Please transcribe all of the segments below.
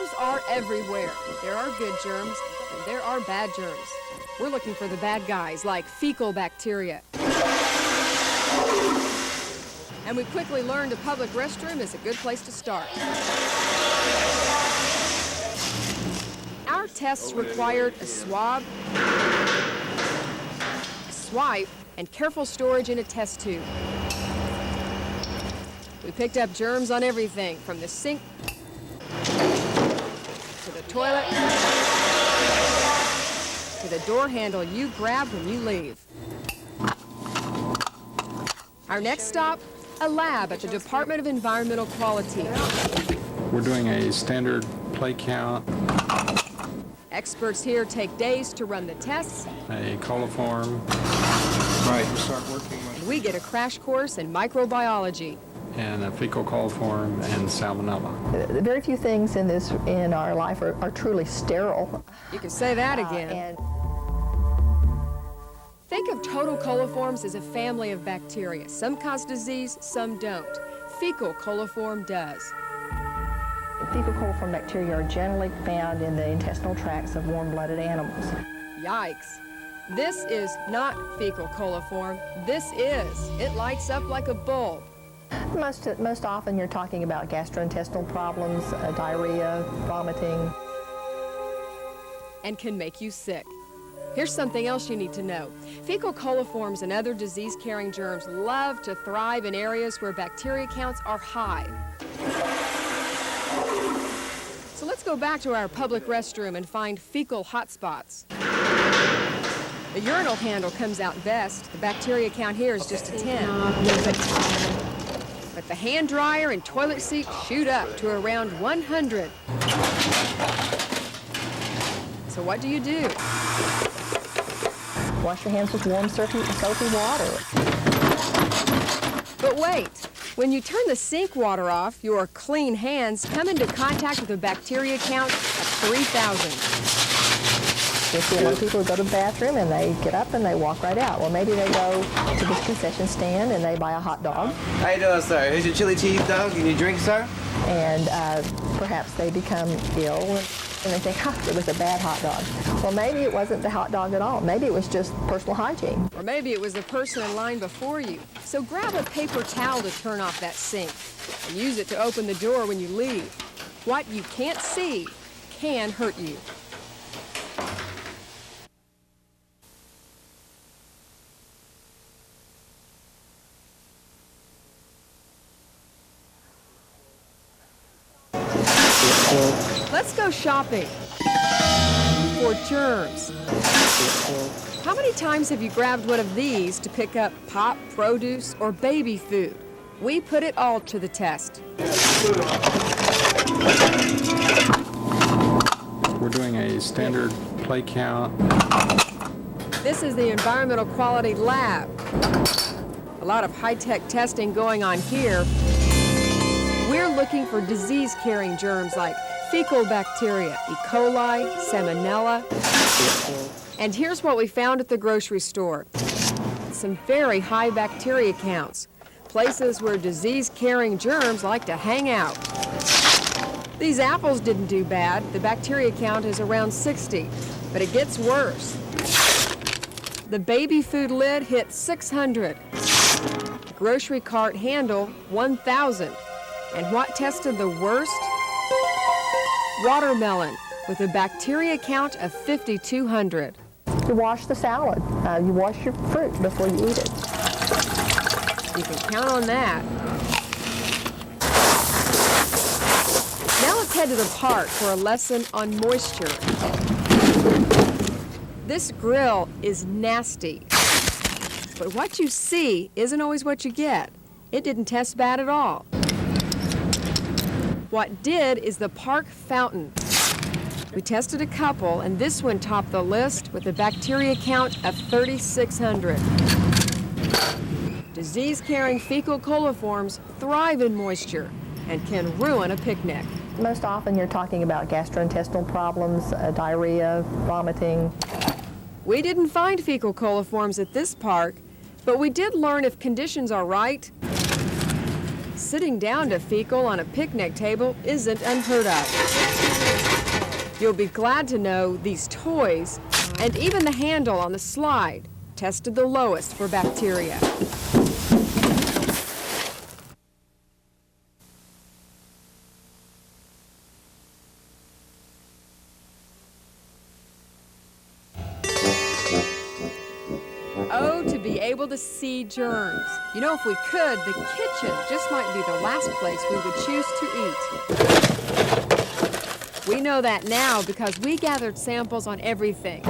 Germs are everywhere. There are good germs, and there are bad germs. We're looking for the bad guys, like fecal bacteria. And we quickly learned a public restroom is a good place to start. Our tests required a swab, a swipe, and careful storage in a test tube. We picked up germs on everything, from the sink to the toilet to the door handle you grab when you leave. Our next stop, a lab at the Department of Environmental Quality. We're doing a standard play count, Experts here take days to run the tests. a coliform, Right, you start working with... We get a crash course in microbiology. and a fecal coliform and salmonella. Very few things in our life are truly sterile. You can say that again. And Think of total coliforms as a family of bacteria. Some cause disease, some don't. Fecal coliform does. fecal coliform bacteria are generally found in the intestinal tracts of warm-blooded animals. Yikes. This is not fecal coliform. This is. It lights up like a bulb. Most often you're talking about gastrointestinal problems, diarrhea, vomiting. And can make you sick. Here's something else you need to know. Fecal coliforms and other disease-carrying germs love to thrive in areas where bacteria counts are high. So let's go back to our public restroom and find fecal hotspots. The urinal handle comes out best. The bacteria count here is just a 10. But the hand dryer and toilet seat shoot up to around 100. So what do? Wash your hands with warm, soapy water. But wait, when you turn the sink water off, your clean hands come into contact with a bacteria count of 3,000. You see a lot of people who go to the bathroom and they get up and they walk right out. Well, maybe they go to the concession stand and they buy a hot dog. How you doing, sir? Here's your chili cheese dog. Can you drink, sir? And perhaps they become ill and they think, it was a bad hot dog. Well, maybe it wasn't the hot dog at all. Maybe it was just personal hygiene. Or maybe it was the person in line before you. So grab a paper towel to turn off that sink and use it to open the door when you leave. What you can't see can hurt you. Let's go shopping for germs. How many times have you grabbed one of these to pick up pop, produce, or baby food? We put it all to the test. We're doing a standard play count. This is the Environmental Quality Lab. A lot of high-tech testing going on here. We're looking for disease-carrying germs like fecal bacteria, E. coli, salmonella. And here's what we found at the grocery store. Some very high bacteria counts, places where disease-carrying germs like to hang out. These apples didn't do bad. The bacteria count is around 60, but it gets worse. The baby food lid hit 600. The grocery cart handle, 1,000. And what tested the worst? Watermelon, with a bacteria count of 5,200. You wash the salad. You wash your fruit before you eat it. You can count on that. Now let's head to the park for a lesson on moisture. This grill is nasty. But what you see isn't always what you get. It didn't test bad at all. What did is the park fountain. We tested a couple, and this one topped the list with a bacteria count of 3,600. Disease-carrying fecal coliforms thrive in moisture and can ruin a picnic. Most often you're talking about gastrointestinal problems, diarrhea, vomiting. We didn't find fecal coliforms at this park, but we did learn if conditions are right, sitting down to fecal on a picnic table isn't unheard of. You'll be glad to know these toys, and even the handle on the slide, tested the lowest for bacteria. Oh, to be able to see germs. You know, if we could, the kitchen just might be the last place we would choose to eat. We know that now because we gathered samples on everything.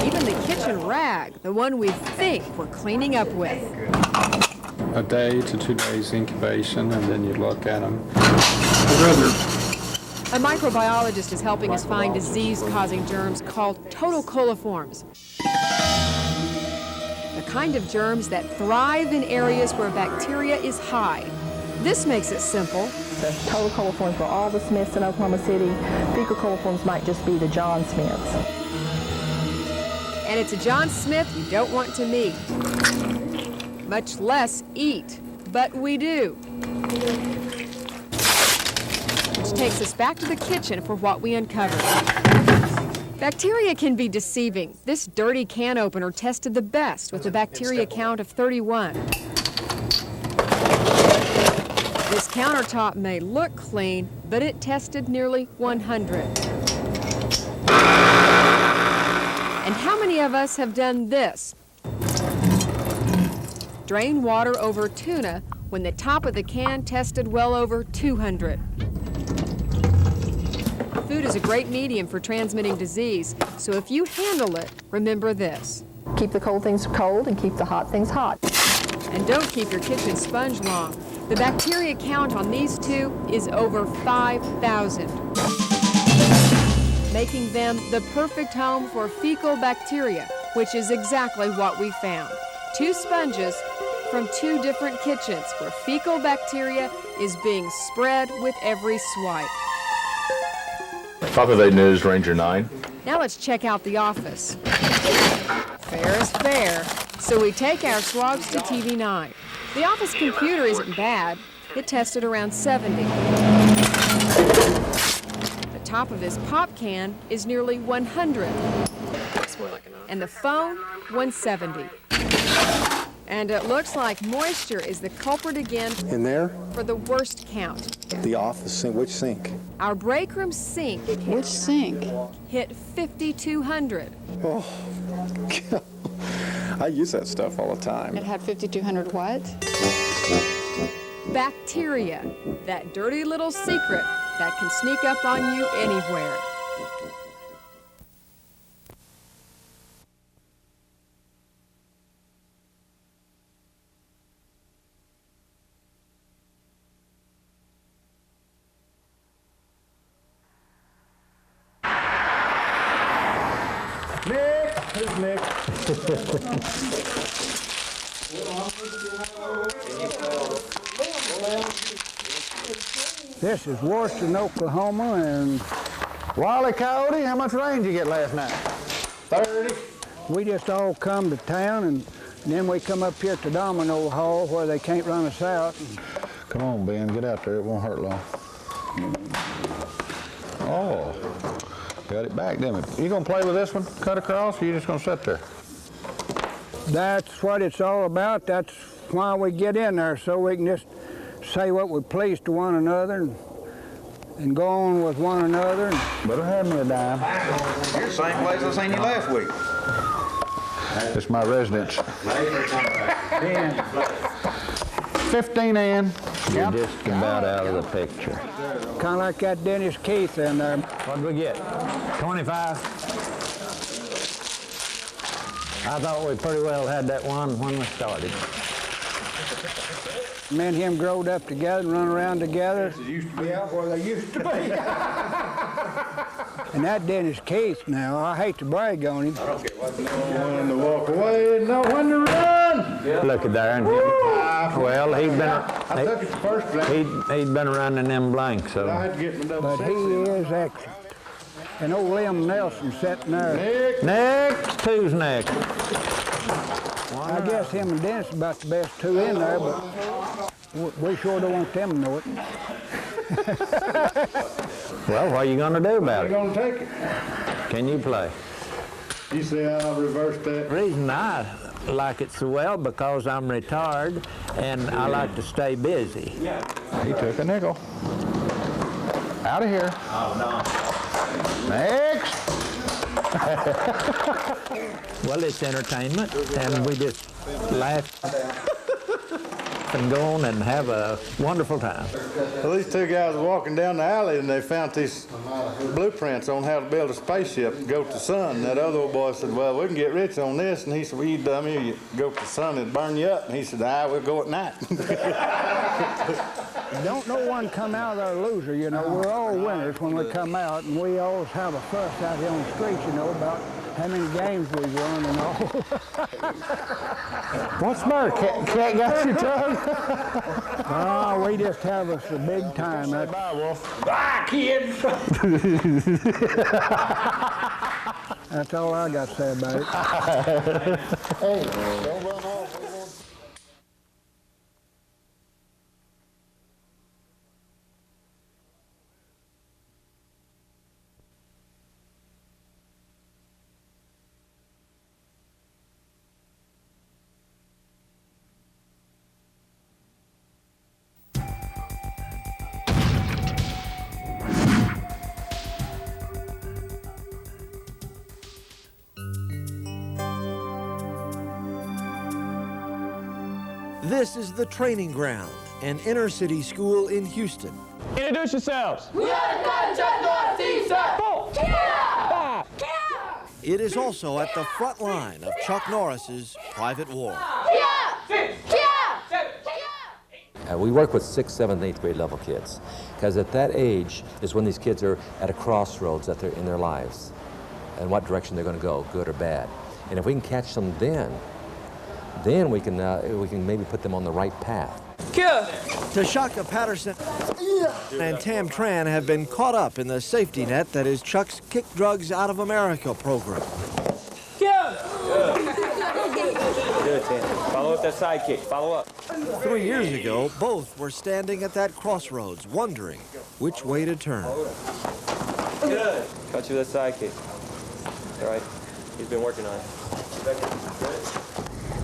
Even the kitchen rag, the one we think we're cleaning up with. A day to 2 days incubation, and then you look at them. A microbiologist is helping us find disease-causing germs called total coliforms. The kind of germs that thrive in areas where bacteria is high. This makes it simple. The total coliforms were all the Smiths in Oklahoma City. Fecal coliforms might just be the John Smiths. And it's a John Smith you don't want to meet, much less eat, but we do. Which takes us back to the kitchen for what we uncovered. Bacteria can be deceiving. This dirty can opener tested the best with a bacteria count of 31. This countertop may look clean, but it tested nearly 100. And how many of us have done this? Drain water over tuna when the top of the can tested well over 200. Food is a great medium for transmitting disease, so if you handle it, remember this. Keep the cold things cold and keep the hot things hot. And don't keep your kitchen sponge long. The bacteria count on these two is over 5,000, making them the perfect home for fecal bacteria, which is exactly what we found. 2 sponges from 2 different kitchens where fecal bacteria is being spread with every swipe. Top of 8 News, Ranger 9. Now let's check out the office. Fair is fair, so we take our swabs to TV9. The office computer isn't bad. It tested around 70. The top of this pop can is nearly 100. And the phone, 170. And it looks like moisture is the culprit again In there? for the worst count. The office sink. Which sink? Our break room sink Which sink? hit 5,200. Oh, I use that stuff all the time. It had 5,200 what? Bacteria, that dirty little secret that can sneak up on you anywhere. Nick! Who's Nick? This is Washington, Oklahoma, and Wally Coyote, how much rain did you get last night? 30. We just all come to town, and then we come up here to Domino Hall where they can't run us out. Come on, Ben, get out there. It won't hurt long. Oh, got it back, didn't it? You gonna play with this one, cut across, or you just gonna sit there? That's what it's all about. That's why we get in there, so we can just say what we please to one another and go on with one another. Better have me a dime. You're the same place I seen you last week. It's my residence. 15 in. Yep. You're just about out of the picture. Kind of like that Dennis Keith in there. What'd we get? 25? I thought we pretty well had that one when we started. Me and him growed up together and run around together. Yeah, where they used to be. And that Dennis Keith now, I hate to brag on him. I don't care what. When to walk away, know when to run. Look at there. And well, he'd been running them blanks, so. But he is excellent. And old Lem Nelson sitting there. Next, who's next? I guess him and Dennis are about the best 2 in there, but We sure don't want them to know it. Well, what are you going to do about You're it? gonna take it. Can you play? You see how I reversed that? The reason I like it so well because I'm retired and I like to stay busy. He took a nickel. Out of here. Oh, no. Next. Well, it's entertainment, and we just laugh and go on and have a wonderful time. Well, these two guys were walking down the alley and they found these blueprints on how to build a spaceship and go to the sun. And that other old boy said, well, we can get rich on this. And he said, well, you dummy, you go to the sun, it'll burn you up. And he said, we'll go at night. Don't no one come out of there a loser, you know. We're all winners when we come out, and we always have a fuss out here on the streets, you know, about how many games we've won and all. What's the matter? Cat got your tongue? Oh, we just have us a big time. Bye, Wolf. Bye, kids. That's all I got to say about it. Hey, don't run off. This is the Training Ground, an inner-city school in Houston. Introduce yourselves. We are the Photojournalist, sir. Five. It is also at the front line of Chuck Norris's private war. We work with 6th, 7th, 8th grade level kids, because at that age is when these kids are at a crossroads in their lives, and what direction they're going to go, good or bad. And if we can catch them then we can maybe put them on the right path. Tashaka Patterson and Tam Tran have been caught up in the safety net that is Chuck's Kick Drugs Out of America program. Good, Tam. Follow up that side kick. Follow up. 3 years ago, both were standing at that crossroads, wondering which way to turn. Good. Caught you with that side kick. All right. He's been working on it.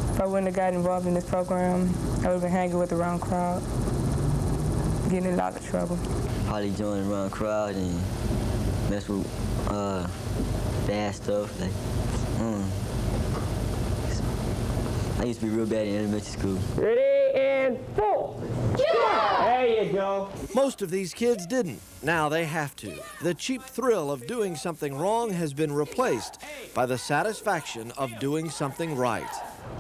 If I wouldn't have got involved in this program, I would have been hanging with the wrong crowd, getting in a lot of trouble. Probably join the wrong crowd and mess with bad stuff. Like, I used to be real bad in elementary school. Ready and 4. There you go. Most of these kids didn't. Now they have to. The cheap thrill of doing something wrong has been replaced by the satisfaction of doing something right.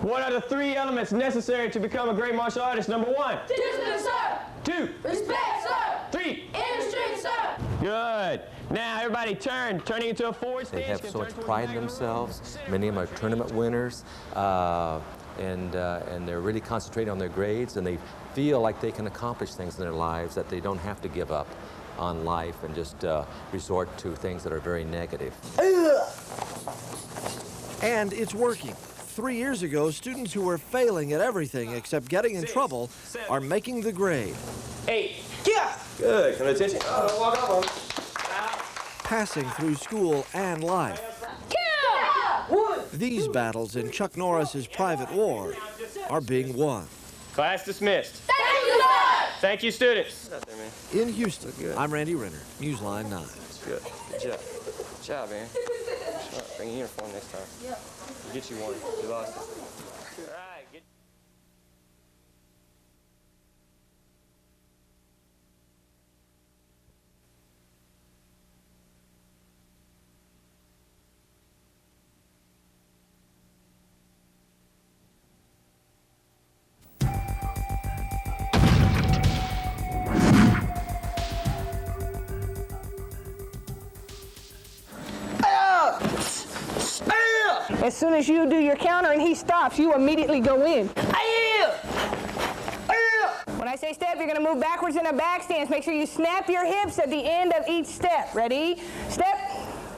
What are the 3 elements necessary to become a great martial artist? Number 1. Discipline, sir. 2. Respect, sir. 3. Industry, sir. Good. Now everybody turning into a forward They stance. have so much pride in themselves. Many of them are tournament winners, and they're really concentrating on their grades, and they feel like they can accomplish things in their lives, that they don't have to give up on life and just resort to things that are very negative. And it's working. 3 years ago, students who were failing at everything except getting in trouble are making the grade. 8. Good. Come to attention. Walk up on. Passing through school and life. These battles in Chuck Norris's private war are being won. Class dismissed. Thank you, sir. Thank you, students. In Houston, I'm Randy Renner, Newsline 9. Good. Good job. Good job, man. Bring your uniform next time. Yep. We'll get you one. You lost it. All right. Get As soon as you do your counter and he stops, you immediately go in. When I say step, you're going to move backwards in a back stance. Make sure you snap your hips at the end of each step. Ready? Step.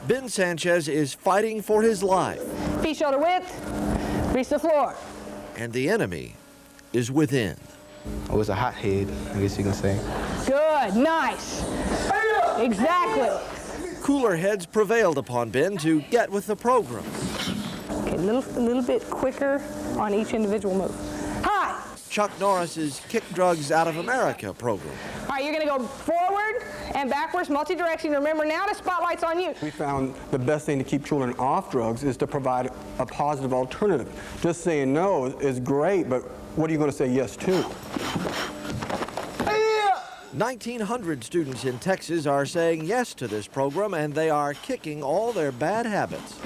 Ben Sanchez is fighting for his life. Feet shoulder width. Reach the floor. And the enemy is within. I was a hothead, I guess you can say. Good, nice. Exactly. Cooler heads prevailed upon Ben to get with the program. Okay, a little bit quicker on each individual move. Hi. Chuck Norris's Kick Drugs Out of America program. All right, you're going to go forward and backwards, multi-direction. Remember, now the spotlight's on you. We found the best thing to keep children off drugs is to provide a positive alternative. Just saying no is great, but what are you going to say yes to? 1,900 students in Texas are saying yes to this program, and they are kicking all their bad habits.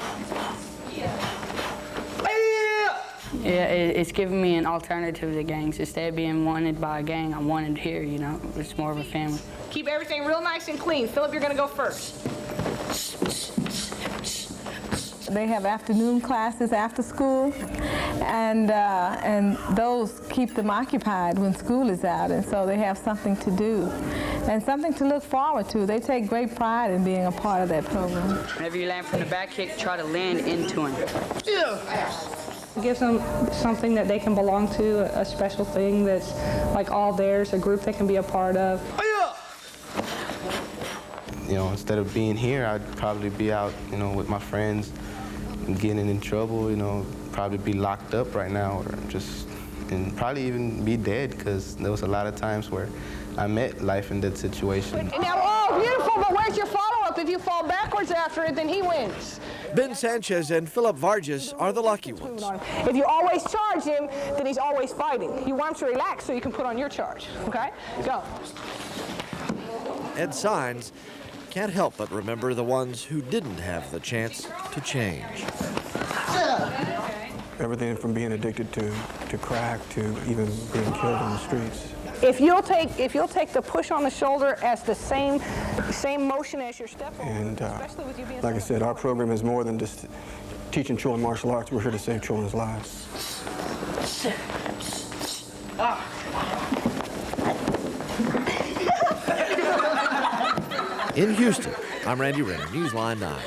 Yeah, it's giving me an alternative to gangs. Instead of being wanted by a gang, I'm wanted here, you know. It's more of a family. Keep everything real nice and clean. Philip, you're going to go first. They have afternoon classes after school, and those keep them occupied when school is out, and so they have something to do and something to look forward to. They take great pride in being a part of that program. Whenever you land from the back kick, try to land into him. It gives them something that they can belong to, a special thing that's like all theirs, a group they can be a part of. You know, instead of being here, I'd probably be out, you know, with my friends and getting in trouble, you know, probably be locked up right now or just, and probably even be dead, because there was a lot of times where I met life in that situation. Now, oh, beautiful, but where's your follow-up? If you fall backwards after it, then he wins. Ben Sanchez and Philip Vargas are the lucky ones. If you always charge him, then he's always fighting. You want him to relax so you can put on your charge, okay? Go. Ed Sines can't help but remember the ones who didn't have the chance to change. Everything from being addicted to crack to even being killed in the streets. If you'll take the push on the shoulder as the same motion as your step over, And especially with you being like I said, our program is more than just teaching children martial arts. We're here to save children's lives. In Houston, I'm Randy Renner, Newsline 9.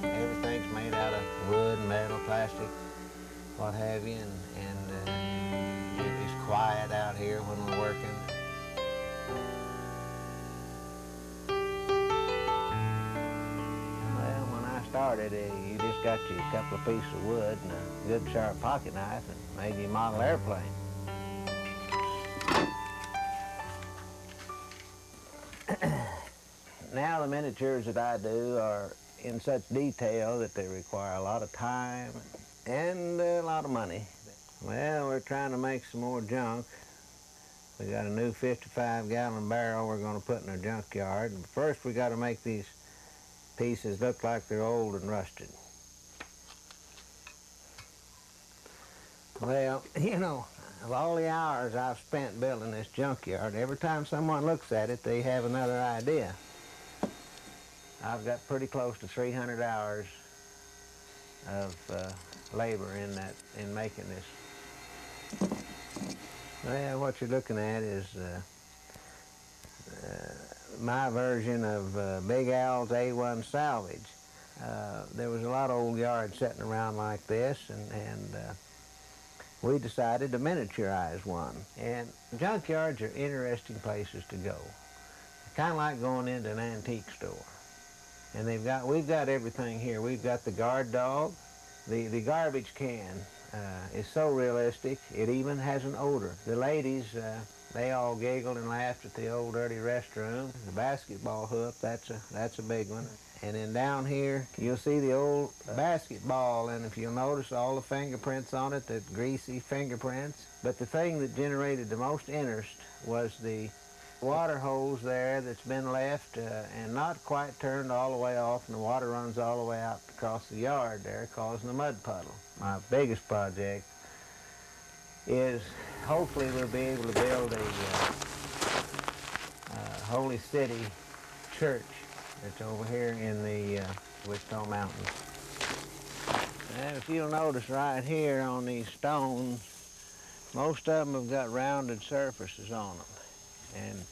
Everything's made out of wood, metal, plastic, what have you, and it's quiet out here when we're working. Well, when I started, you just got you a couple of pieces of wood and a good sharp pocket knife and made you a model airplane. Now the miniatures that I do are in such detail that they require a lot of time and a lot of money. Well, we're trying to make some more junk. We got a new 55-gallon barrel we're going to put in our junkyard. But first, we got to make these pieces look like they're old and rusted. Well, you know, of all the hours I've spent building this junkyard, every time someone looks at it, they have another idea. I've got pretty close to 300 hours of labor in making this. Well, what you're looking at is my version of Big Al's A1 salvage. There was a lot of old yards sitting around like this, and we decided to miniaturize one. And junkyards are interesting places to go. Kind of like going into an antique store. And we've got everything here. We've got the guard dog. The garbage can is so realistic, it even has an odor. The ladies, they all giggled and laughed at the old dirty restroom. The basketball hook, that's a big one. And then down here, you'll see the old basketball, and if you'll notice all the fingerprints on it, the greasy fingerprints. But the thing that generated the most interest was the water hose there that's been left and not quite turned all the way off, and the water runs all the way out across the yard there, causing a mud puddle. My biggest project is hopefully we'll be able to build a Holy City church It's over here in the Wichita Mountains. And if you'll notice right here on these stones, most of them have got rounded surfaces on them. And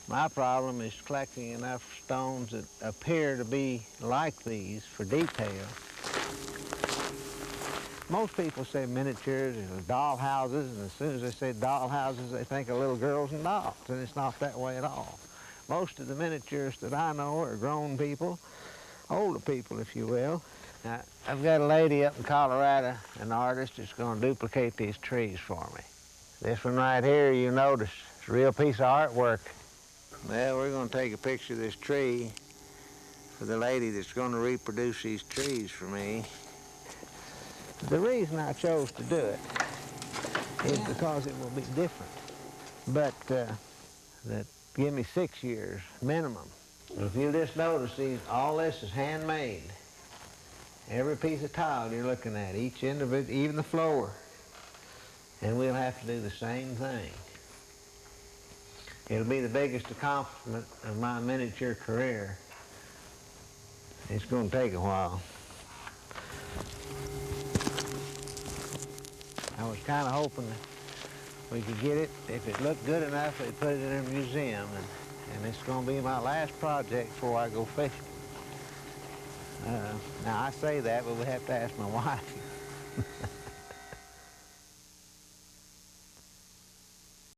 my problem is collecting enough stones that appear to be like these for detail. Most people say miniatures are doll houses, and as soon as they say doll houses, they think of little girls and dolls, and it's not that way at all. Most of the miniatures that I know are grown people, older people, if you will. Now, I've got a lady up in Colorado, an artist, that's going to duplicate these trees for me. This one right here, you notice, it's a real piece of artwork. Well, we're going to take a picture of this tree for the lady that's going to reproduce these trees for me. The reason I chose to do it is because it will be different. But that give me 6 years minimum. If you just notice these, all this is handmade. Every piece of tile you're looking at, each individual, even the floor. And we'll have to do the same thing. It'll be the biggest accomplishment of my miniature career. It's going to take a while. I was kind of hoping that we could get it. If it looked good enough, they'd put it in a museum. And it's going to be my last project before I go fishing. Now, I say that, but we have to ask my wife.